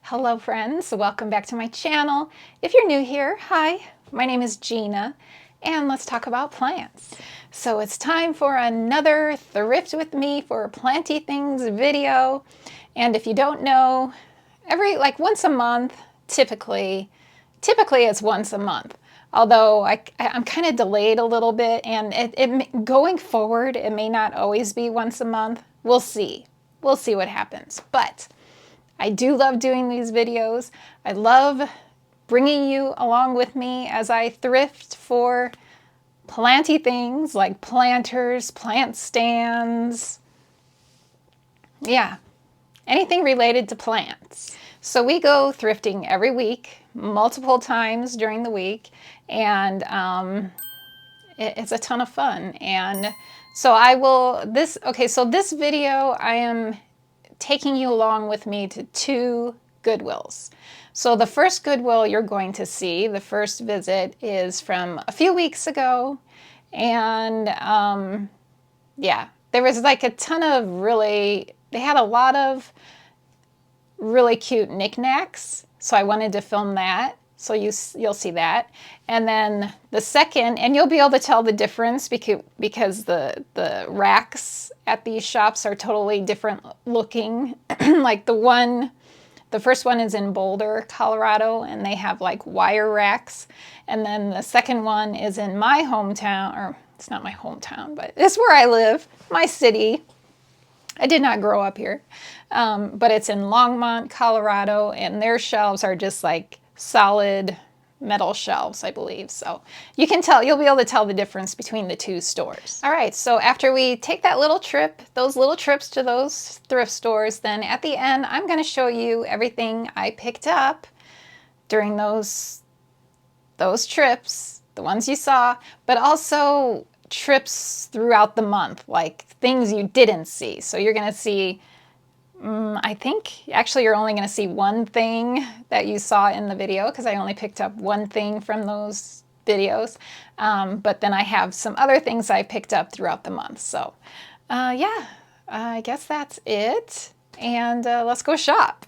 Hello friends, welcome back to my channel. If you're new here, hi, my name is Gina and let's talk about plants. So it's time for another Thrift with me for Planty Things video. And if you don't know, once a month, typically it's once a month. Although I'm kind of delayed a little bit and going forward, it may not always be once a month. We'll see. We'll see what happens. But I do love doing these videos. I love bringing you along with me as I thrift for planty things like planters, plant stands, yeah, anything related to plants. So we go thrifting every week, multiple times during the week, and it's a ton of fun. And so so this video I am taking you along with me to two Goodwills. So the first Goodwill you're going to see, the first visit, is from a few weeks ago. And yeah, there was like a ton of they had a lot of really cute knickknacks. So I wanted to film that. So you'll see that. And then the second, and you'll be able to tell the difference because the racks at these shops are totally different looking. Like the first one is in Boulder, Colorado, and they have like wire racks. And then the second one is in my hometown, or it's not my hometown, but it's where I live, my city. I did not grow up here, but it's in Longmont, Colorado, and their shelves are just like solid metal shelves, I believe. So you can tell, you'll be able to tell the difference between the two stores. All right, so after we take that little trip, those little trips to those thrift stores, then at the end, I'm going to show you everything I picked up during those trips, the ones you saw, but also trips throughout the month, like things you didn't see. So you're going to see, I think actually you're only going to see one thing that you saw in the video because I only picked up one thing from those videos. But then I have some other things I picked up throughout the month. So yeah, I guess that's it. And let's go shop.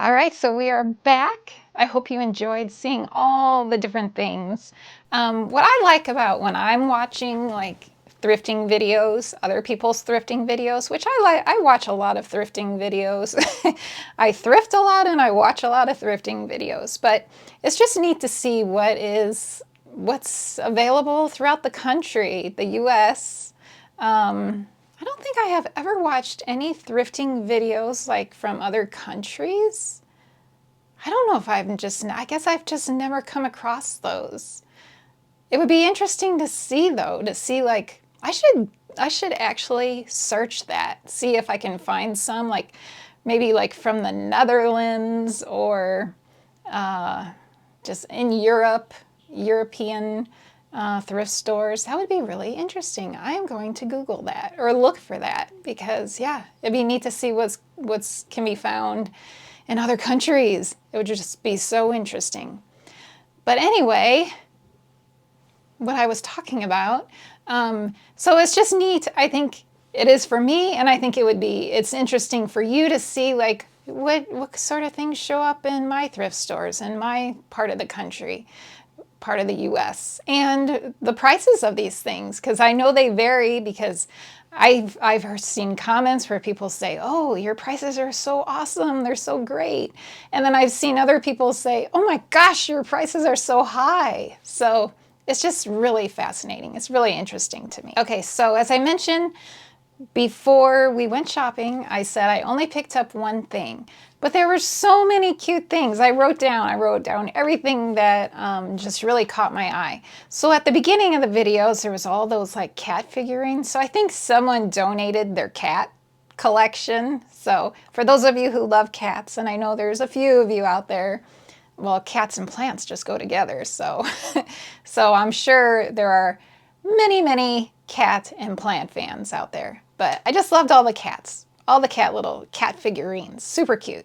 All right, so we are back. I hope you enjoyed seeing all the different things. What I like about when I'm watching like thrifting videos, other people's thrifting videos, which I watch a lot of thrifting videos. I thrift a lot and I watch a lot of thrifting videos, but it's just neat to see what's available throughout the country, the US. I don't think I have ever watched any thrifting videos like from other countries. I don't know if I guess I've just never come across those. It would be interesting to see though, like, I should actually search that, see if I can find some, like maybe like from the Netherlands or just in European thrift stores. That would be really interesting. I am going to Google that or look for that because yeah, it'd be neat to see what's can be found in other countries. It would just be so interesting. But anyway, what I was talking about, so it's just neat. I think it is for me, and I think it's interesting for you to see like what sort of things show up in my thrift stores in my part of the country, part of the US, and the prices of these things, because I know they vary, because I've seen comments where people say, oh, your prices are so awesome, they're so great. And then I've seen other people say, oh my gosh, your prices are so high. So it's just really fascinating. It's really interesting to me. Okay, so as I mentioned, before we went shopping, I said I only picked up one thing, but there were so many cute things. I wrote down everything that just really caught my eye. So at the beginning of the videos, there was all those like cat figurines. So I think someone donated their cat collection. So for those of you who love cats, and I know there's a few of you out there, well, cats and plants just go together. So, so I'm sure there are many, many cat and plant fans out there. But I just loved all the cats, all the little cat figurines, super cute.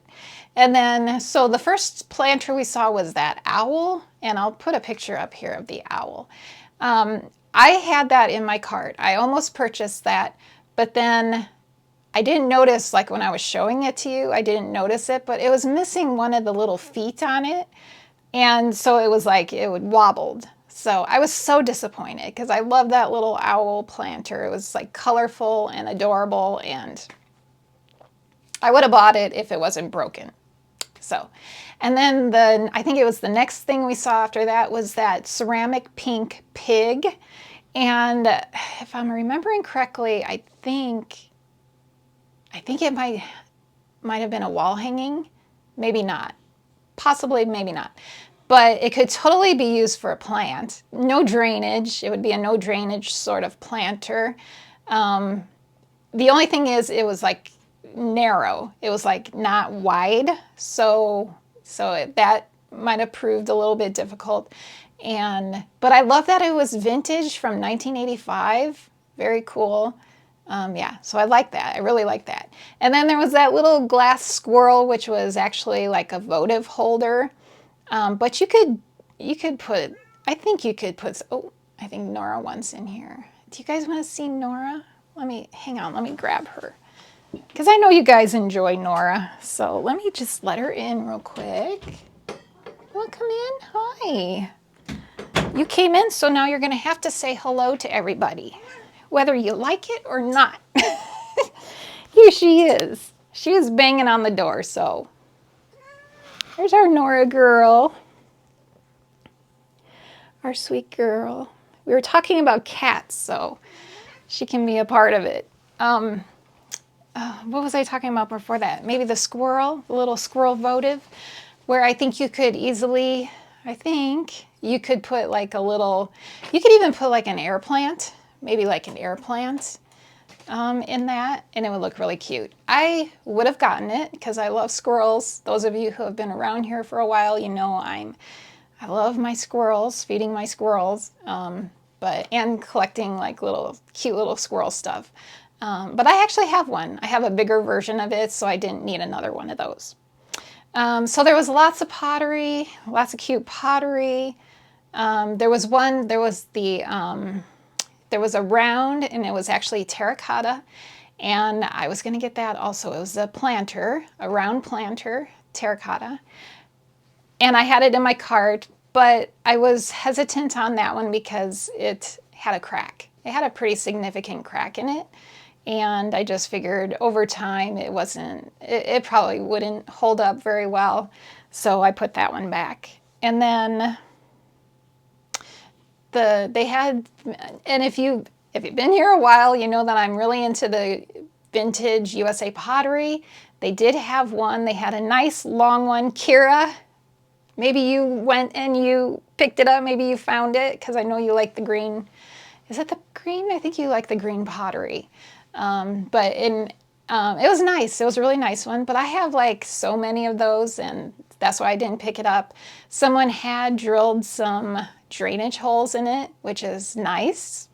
And then, so the first planter we saw was that owl, and I'll put a picture up here of the owl. I had that in my cart. I almost purchased that, but then I didn't notice, like when I was showing it to you, I didn't notice it, but it was missing one of the little feet on it. And so it was like, it would wobbled. So I was so disappointed because I love that little owl planter. It was like colorful and adorable, and I would have bought it if it wasn't broken. So, and then I think it was the next thing we saw after that was that ceramic pink pig. And if I'm remembering correctly, I think it might have been a wall hanging, maybe not, possibly, maybe not. But it could totally be used for a plant. No drainage. It would be a no drainage sort of planter. The only thing is it was like narrow. It was like not wide. So that might have proved a little bit difficult. But I love that it was vintage from 1985. Very cool. Yeah, so I like that. I really like that. And then there was that little glass squirrel, which was actually like a votive holder. But you could put, I think you could put, oh, I think Nora wants in here. Do you guys want to see Nora? Hang on, let me grab her. Because I know you guys enjoy Nora. So let me just let her in real quick. You want to come in? Hi. You came in, so now you're going to have to say hello to everybody, whether you like it or not. Here she is. She is banging on the door, so there's our Nora girl. Our sweet girl. We were talking about cats, so she can be a part of it. What was I talking about before that? Maybe the squirrel, the little squirrel votive, where I think you could easily, you could put like a little, you could even put like an air plant, maybe like an air plant in that, and it would look really cute. I would have gotten it because I love squirrels. Those of you who have been around here for a while, you know I love my squirrels, feeding my squirrels, and collecting like cute little squirrel stuff. But I actually have one. I have a bigger version of it, so I didn't need another one of those. So there was lots of pottery, lots of cute pottery. There was a round, and it was actually terracotta, and I was going to get that also. It was a round planter terracotta. And I had it in my cart, but I was hesitant on that one because it had a crack. It had a pretty significant crack in it. And I just figured over time it probably wouldn't hold up very well. So I put that one back. And then they had, and if you've been here a while, you know that I'm really into the vintage USA pottery. They did have one. They had a nice long one. Kira, maybe you went and you picked it up. Maybe you found it because I know you like the green. Is it the green? I think you like the green pottery. It was nice. It was a really nice one. But I have like so many of those, and that's why I didn't pick it up. Someone had drilled some drainage holes in it, which is nice.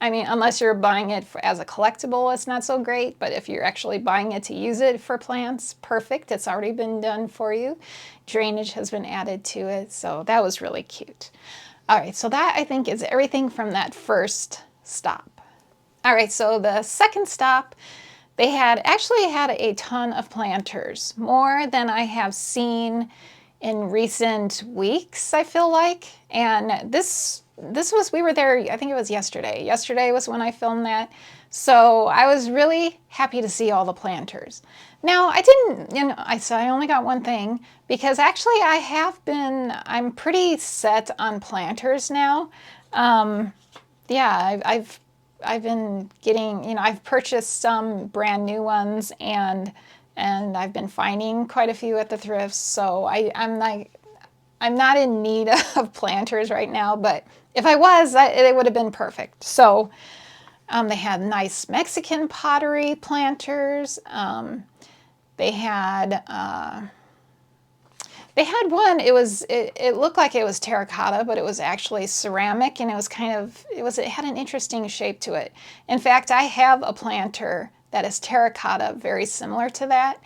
I mean, unless you're buying it as a collectible, it's not so great. But if you're actually buying it to use it for plants, perfect. It's already been done for you. Drainage has been added to it. So that was really cute. All right, so that I think is everything from that first stop. All right, so the second stop, they actually had a ton of planters, more than I have seen in recent weeks, I feel like. And we were there, I think it was yesterday. Yesterday was when I filmed that. So I was really happy to see all the planters. Now, I said I only got one thing because actually I'm pretty set on planters now. Yeah, I've been getting, I've purchased some brand new ones and I've been finding quite a few at the thrifts. So I'm not in need of planters right now, but if I was, it would have been perfect. So they had nice Mexican pottery planters. They had one, it looked like it was terracotta, but it was actually ceramic, and it had an interesting shape to it. In fact, I have a planter that is terracotta, very similar to that.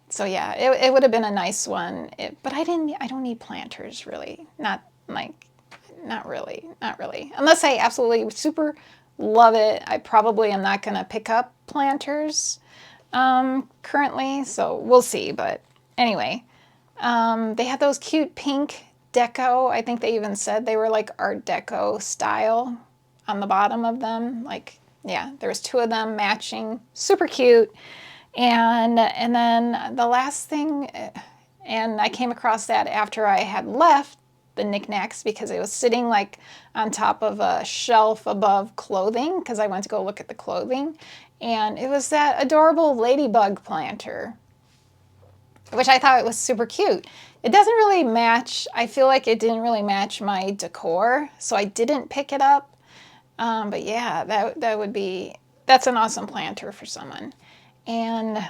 So yeah, it would have been a nice one, but I don't need planters really. Not really. Unless I absolutely super love it, I probably am not gonna pick up planters currently, so we'll see. But anyway, they had those cute pink deco. I think they even said they were like Art Deco style on the bottom of them. Like, yeah, there was two of them matching, super cute. And then the last thing, and I came across that after I had left the knickknacks because it was sitting like on top of a shelf above clothing because I went to go look at the clothing. And it was that adorable ladybug planter, which I thought was super cute. It doesn't really match, I feel like it didn't really match my decor, so I didn't pick it up. But yeah, that's an awesome planter for someone. And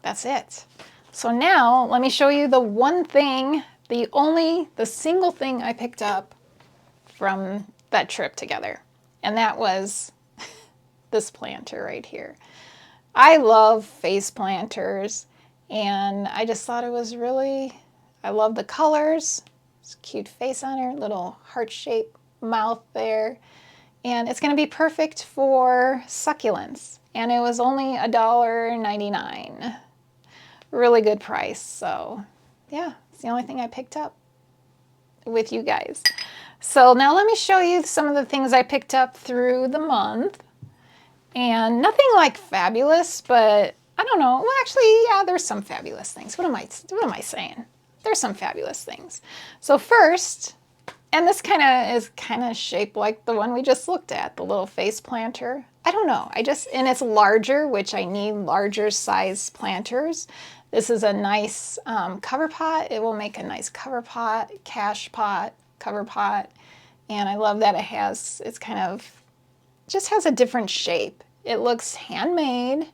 that's it. So now let me show you the one thing, the single thing I picked up from that trip together. And that was this planter right here. I love face planters, and I just thought it was I love the colors. It's a cute face on her, little heart-shaped mouth there. And it's gonna be perfect for succulents. And it was only $1.99. Really good price. So yeah, it's the only thing I picked up with you guys. So now let me show you some of the things I picked up through the month. And nothing like fabulous, but I don't know. Well, actually, yeah, there's some fabulous things. What am I saying? There's some fabulous things. So first, and this is kind of shaped like the one we just looked at, the little face planter. I don't know. And it's larger, which I need larger size planters. This is a nice cover pot. It will make a nice cover pot, cash pot, cover pot. And I love that just has a different shape. It looks handmade.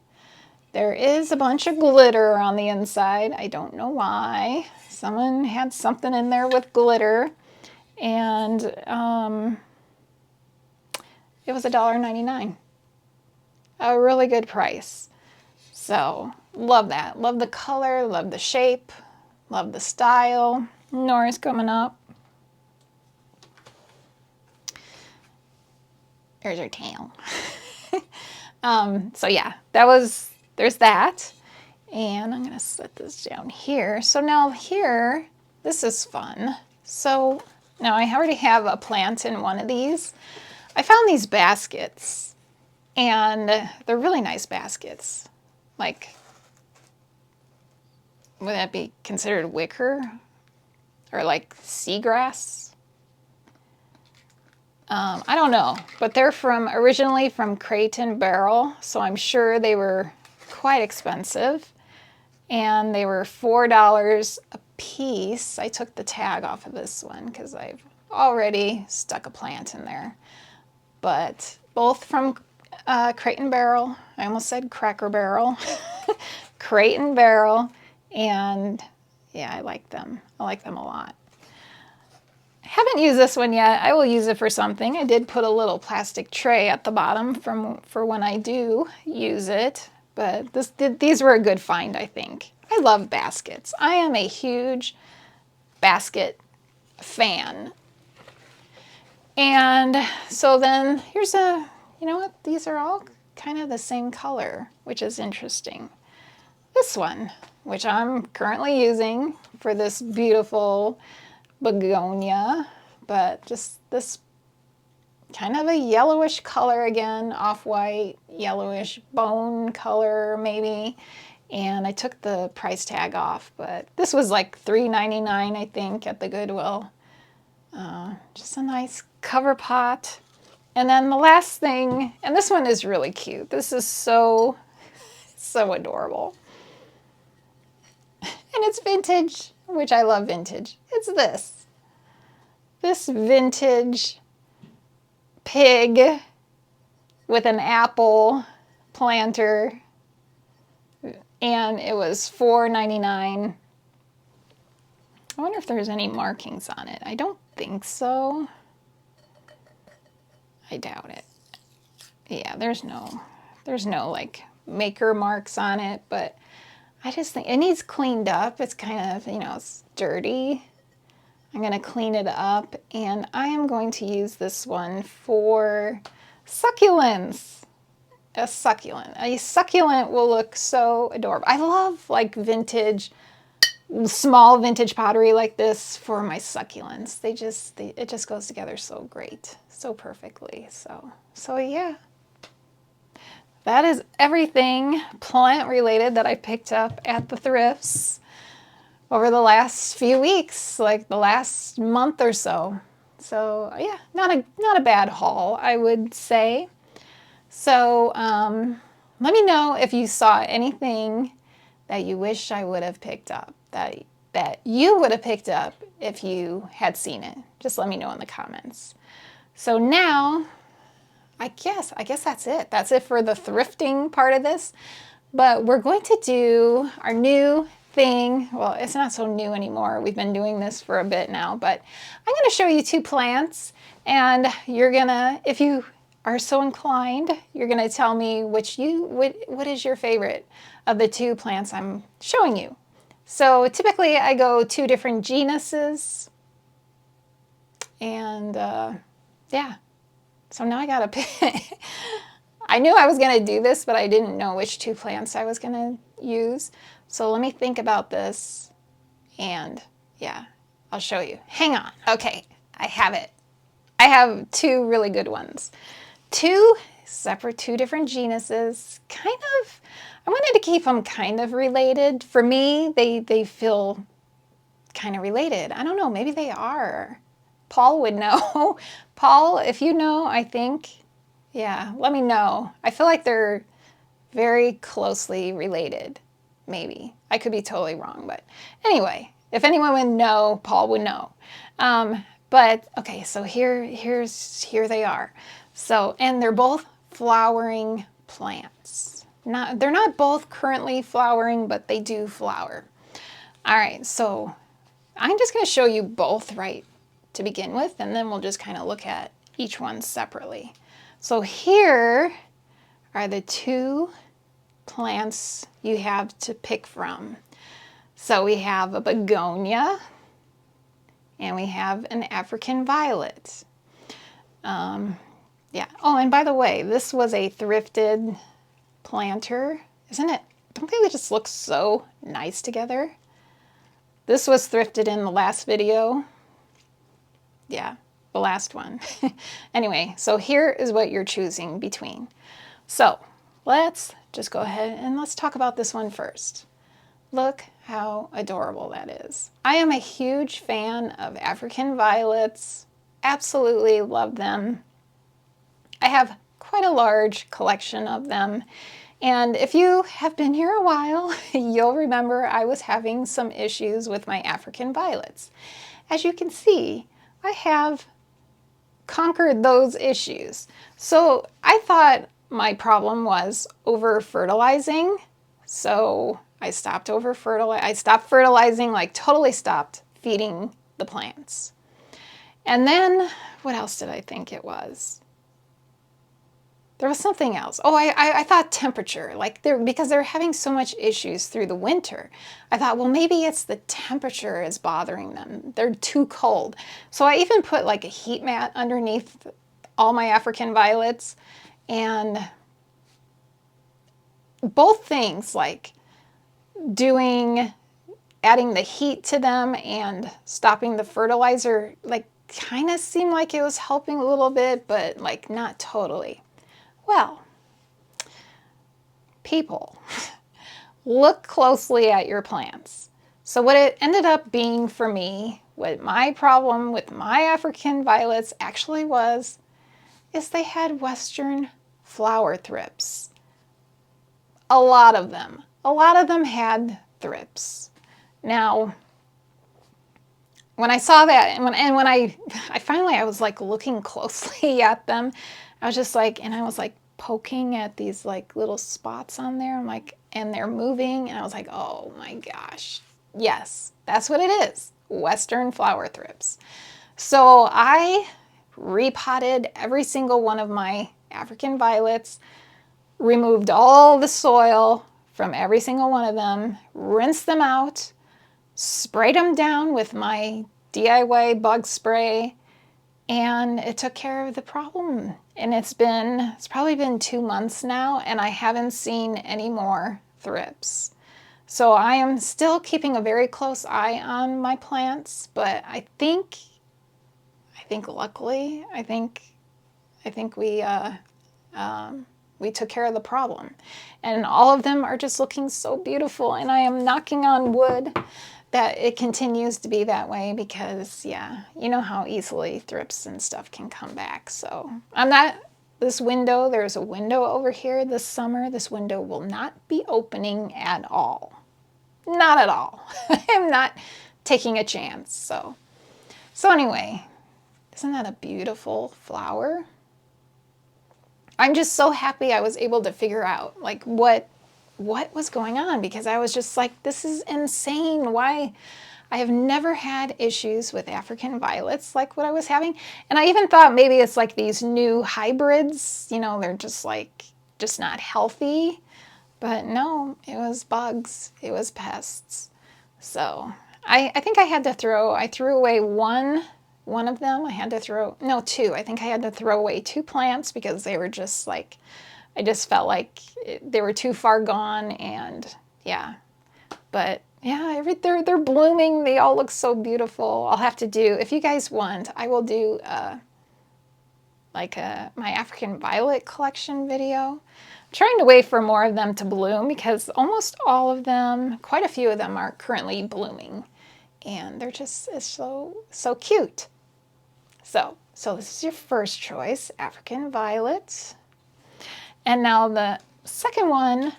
There is a bunch of glitter on the inside. I don't know why. Someone had something in there with glitter. And it was $1.99. A really good price. So love that. Love the color, love the shape, love the style. Nora's coming up. There's her tail. So yeah, there's that. And I'm gonna set this down here. So now here, this is fun. So now I already have a plant in one of these. I found these baskets, and they're really nice baskets. Like, would that be considered wicker? Or like seagrass? I don't know, but they're originally from Crate and Barrel, so I'm sure they were quite expensive. And they were $4 a piece. I took the tag off of this one because I've already stuck a plant in there. But both from Crate and Barrel. I almost said Cracker Barrel. Crate and Barrel. And yeah, I like them. I like them a lot. I haven't used this one yet. I will use it for something. I did put a little plastic tray at the bottom for when I do use it. But these were a good find, I think. I love baskets. I am a huge basket fan. And so then here's you know what? These are all kind of the same color, which is interesting. This one, which I'm currently using for this beautiful begonia, but just this kind of a yellowish color again, off-white, yellowish bone color maybe. And I took the price tag off, but this was like $3.99 I think at the Goodwill. Just a nice cover pot. And then the last thing, and this one is really cute. This is so adorable. And it's vintage, which I love vintage. It's this vintage pig with an apple planter, and it was $4.99. I wonder if there's any markings on it. I don't think so. I doubt it. Yeah, there's no like maker marks on it, but I just think it needs cleaned up. It's kind of, you know, it's dirty. I'm going to clean it up, and I am going to use this one for succulents. A succulent. A succulent will look so adorable. I love like vintage, small vintage pottery like this for my succulents. It just goes together so great, so perfectly. So yeah. That is everything plant related that I picked up at the thrifts over the last few weeks, like the last month or so. So yeah, not a bad haul, I would say. So let me know if you saw anything that you wish I would have picked up, that you would have picked up if you had seen it. Just let me know in the comments. So now, I guess that's it. That's it for the thrifting part of this. But we're going to do our new thing. Well, it's not so new anymore. We've been doing this for a bit now, but I'm going to show you two plants, and you're going to, if you are so inclined, you're going to tell me what is your favorite of the two plants I'm showing you. So typically I go two different genuses, and yeah. So now I gotta pick. I knew I was gonna do this, but I didn't know which two plants I was gonna use. So let me think about this, and yeah, I'll show you. Hang on. Okay, I have it. I have two really good ones. Two different genuses. Kind of, I wanted to keep them kind of related. For me, they feel kind of related. I don't know, maybe they are. Paul would know. Paul, if you know, I think, yeah, let me know. I feel like they're very closely related, maybe. I could be totally wrong, but anyway, if anyone would know, Paul would know. But okay, so here they are. So, and they're both flowering plants. They're not both currently flowering, but they do flower. All right, so I'm just going to show you both right to begin with, and then we'll just kind of look at each one separately. So here are the two plants you have to pick from. So we have a begonia, and we have an African violet. Yeah. Oh, and by the way, this was a thrifted planter, isn't it? don't they just look so nice together? This was thrifted in the last video. Yeah, the last one. Anyway, so here is what you're choosing between. So let's just go ahead and let's talk about this one first. Look how adorable that is. I am a huge fan of African violets. Absolutely love them. I have quite a large collection of them. And if you have been here a while, you'll remember I was having some issues with my African violets. As you can see, I have conquered those issues. So I thought my problem was over fertilizing. So I stopped fertilizing, like totally stopped feeding the plants. And then what else did I think it was? There was something else. Oh, I thought temperature, like because they're having so much issues through the winter. I thought, well, maybe it's the temperature is bothering them. They're too cold. So I even put like a heat mat underneath all my African violets. And both things, like adding the heat to them and stopping the fertilizer, like kind of seemed like it was helping a little bit, but like not totally. Well, people, look closely at your plants. So what it ended up being for me, what my problem with my African violets actually was, is they had Western flower thrips. A lot of them had thrips. Now, when I saw that, and when I finally, I was like looking closely at them, I was just like, and I was like poking at these like little spots on there. I'm like, and they're moving. And I was like, oh my gosh. Yes, that's what it is. Western flower thrips. So I repotted every single one of my African violets, removed all the soil from every single one of them, rinsed them out, sprayed them down with my DIY bug spray, and it took care of the problem. And it's probably been 2 months now, and I haven't seen any more thrips. So I am still keeping a very close eye on my plants, but I think luckily, I think we took care of the problem. And all of them are just looking so beautiful, and I am knocking on wood that it continues to be that way, because yeah, you know how easily thrips and stuff can come back. So there's a window over here this summer. This window will not be opening at all. Not at all. I'm not taking a chance. So anyway, isn't that a beautiful flower? I'm just so happy I was able to figure out like what was going on, because I was just like, this is insane. Why? I have never had issues with African violets like what I was having. And I even thought maybe it's like these new hybrids, they're just not healthy. But no, it was bugs. It was pests. So I think I threw away one of them. Two. I think I had to throw away 2 plants because they were just like, I just felt like they were too far gone, and yeah. But yeah, they're blooming. They all look so beautiful. I'll have to do, if you guys want, I will do my African violet collection video. I'm trying to wait for more of them to bloom, because almost all of them, quite a few of them, are currently blooming, and they're just so cute. So this is your first choice, African violet. And now the second one,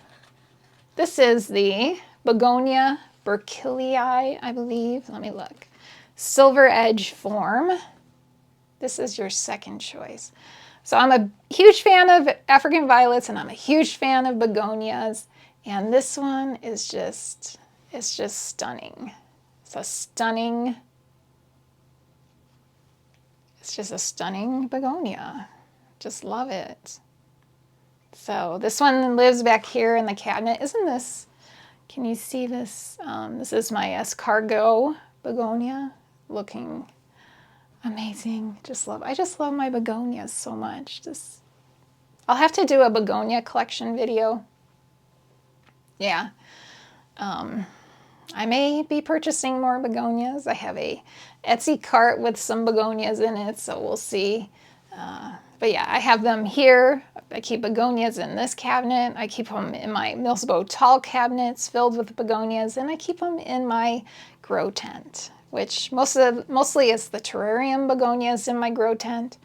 this is the Begonia burkillii, I believe. Let me look. Silver edge form. This is your second choice. So I'm a huge fan of African violets, and I'm a huge fan of begonias. And this one is just, it's just stunning. It's just a stunning begonia. Just love it. So this one lives back here in the cabinet. Can you see this? This is my escargot begonia, looking amazing. I just love my begonias so much. I'll have to do a begonia collection video. Yeah. I may be purchasing more begonias. I have a Etsy cart with some begonias in it, so we'll see. But yeah, I have them here. I keep begonias in this cabinet. I keep them in my Millsbo tall cabinets filled with begonias, and I keep them in my grow tent, which mostly is the terrarium begonias in my grow tent.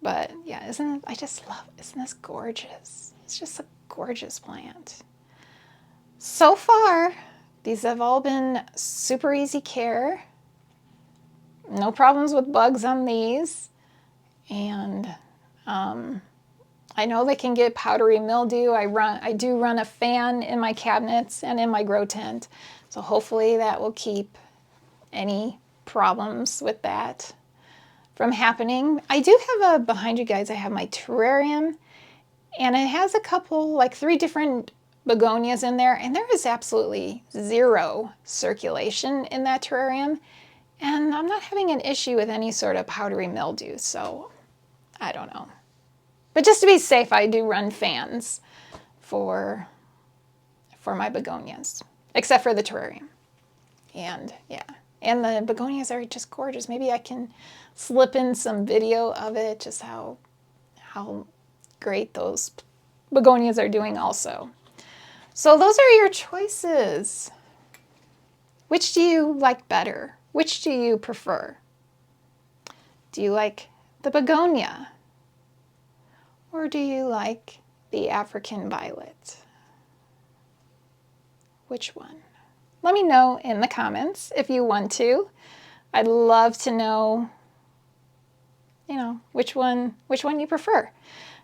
But yeah, isn't this gorgeous? It's just a gorgeous plant. So far, these have all been super easy care. No problems with bugs on these. And I know they can get powdery mildew. I do run a fan in my cabinets and in my grow tent. So hopefully that will keep any problems with that from happening. I do have behind you guys, I have my terrarium, and it has a couple, like 3 different begonias in there, and there is absolutely zero circulation in that terrarium, and I'm not having an issue with any sort of powdery mildew, so I don't know. But just to be safe, I do run fans for my begonias, except for the terrarium. And yeah, and the begonias are just gorgeous. Maybe I can slip in some video of it, just how great those begonias are doing also. So those are your choices. Which do you like better? Which do you prefer? Do you like the begonia? Or do you like the African violet? Which one? Let me know in the comments if you want to. I'd love to know, which one you prefer.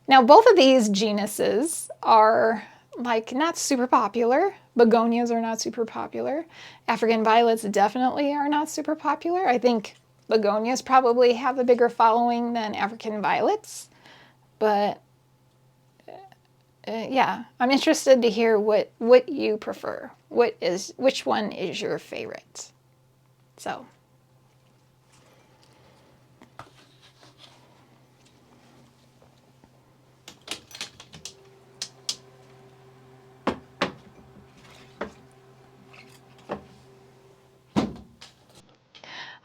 Now, both of these genuses are like not super popular. Begonias are not super popular. African violets definitely are not super popular. I think begonias probably have a bigger following than African violets. But yeah, I'm interested to hear what you prefer. Which one is your favorite? So.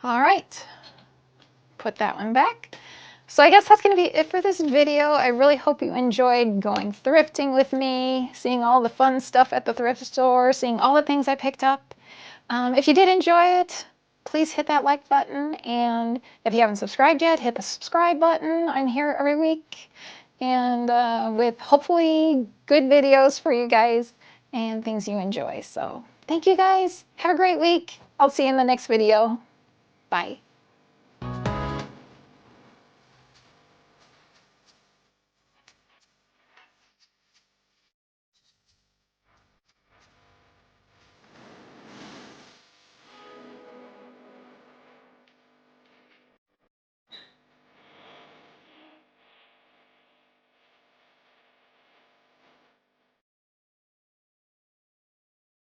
All right, put that one back. So I guess that's going to be it for this video. I really hope you enjoyed going thrifting with me, seeing all the fun stuff at the thrift store, seeing all the things I picked up. If you did enjoy it, please hit that like button. And if you haven't subscribed yet, hit the subscribe button. I'm here every week and with hopefully good videos for you guys and things you enjoy. So thank you guys. Have a great week. I'll see you in the next video. Bye.